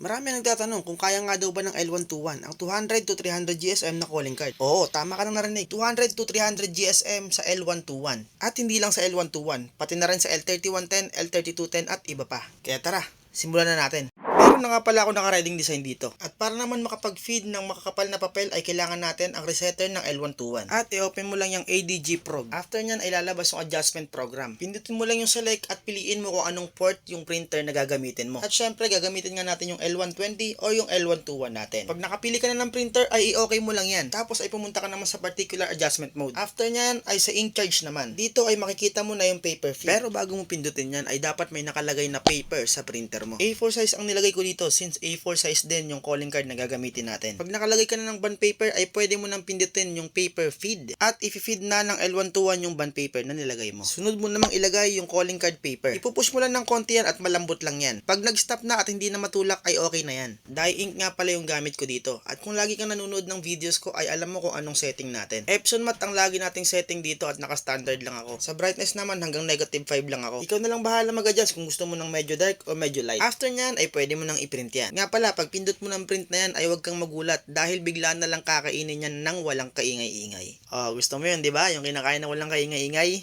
Marami ang nagtatanong kung kaya nga daw ba ng L121 ang 200 to 300 GSM na calling card. Oo, tama ka lang narinig. 200 to 300 GSM sa L121. At hindi lang sa L121, pati na rin sa L3110, L3210 at iba pa. Kaya tara, simulan na natin. Meron na nga pala ako naka-riding design dito. At para naman makapag-feed ng makakapal na papel ay kailangan natin ang resetter ng L121. At i-open mo lang yung ADG Prog. After nyan ay lalabas yung adjustment program. Pindutin mo lang yung select at piliin mo kung anong port yung printer na gagamitin mo. At syempre gagamitin nga natin yung L120 o yung L121 natin. Pag nakapili ka na ng printer ay i-okay mo lang yan. Tapos ay pumunta ka naman sa particular adjustment mode. After nyan ay sa ink charge naman. Dito ay makikita mo na yung paper feed. Pero bago mo pindutin yan ay dapat may nakalagay na paper sa printer mo. A4 size ang nilagay ko dito since A4 size din yung calling card na gagamitin natin. Pag nakalagay ka na ng bond paper ay pwede mo nang pindutin yung paper feed at i-feed na ng L121 yung bond paper na nilagay mo. Sunod mo namang ilagay yung calling card paper. Ipupush mo lang ng konti yan at malambot lang yan. Pag nag-stop na at hindi na matulak ay okay na yan. Dye ink nga pala yung gamit ko dito. At kung lagi kang nanonood ng videos ko ay alam mo kung anong setting natin. Epson matte ang lagi nating setting dito at naka-standard lang ako. Sa brightness naman hanggang -5 lang ako. Ikaw na lang bahala mag-adjust kung gusto mo ng medyo dark o medyo light. After nyan ay pwede mo nang i-print yan. Nga pala, pag pindot mo ng print na yan ay huwag kang magulat dahil bigla na lang kakainin yan ng walang kaingay-ingay. Oh, gusto mo yun, di ba? Yung kinakain ng walang kaingay-ingay.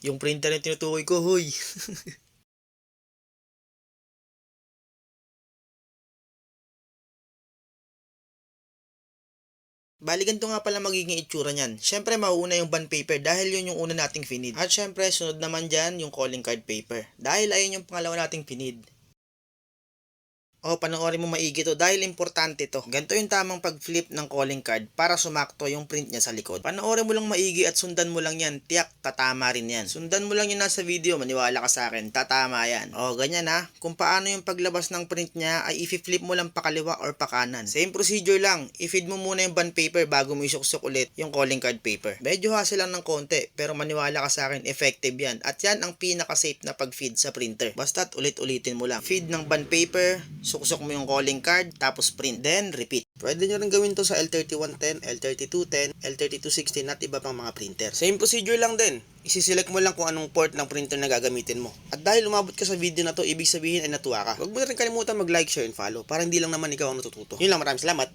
Yung printer na tinutukoy ko, huy. Bali ganito nga pala magiging itsura niyan. Syempre mauuna yung bond paper dahil yun yung una nating finid. At syempre sunod naman dyan yung calling card paper dahil ayun yung pangalawa nating finid. Panoorin mo maigi to dahil importante to. Ganito yung tamang pag-flip ng calling card para sumakto yung print niya sa likod. Panoorin mo lang maigi at sundan mo lang yan. Tiyak, tatama rin yan. Sundan mo lang yun nasa video, maniwala ka sa akin. Tatama yan. Ganyan ha. Kung paano yung paglabas ng print niya ay i-flip mo lang pakaliwa or pakanan. Same procedure lang. I-feed mo muna yung bond paper bago mo isuksok ulit yung calling card paper. Medyo hassle lang ng konti pero maniwala ka sa akin, effective yan. At yan ang pinaka-safe na pag-feed sa printer. Basta't ulit-ulitin mo lang. Feed ng bond paper, suksok mo yung calling card, tapos print, then repeat. Pwede nyo rin gawin to sa L3110, L3210, L3216 at iba pang mga printer. Same procedure lang din. Isi-select mo lang kung anong port ng printer na gagamitin mo. At dahil umabot ka sa video na to, ibig sabihin ay natuwa ka. Huwag mo na rin kalimutan mag-like, share, and follow para hindi lang naman ikaw ang natututo. Yun lang, maraming salamat.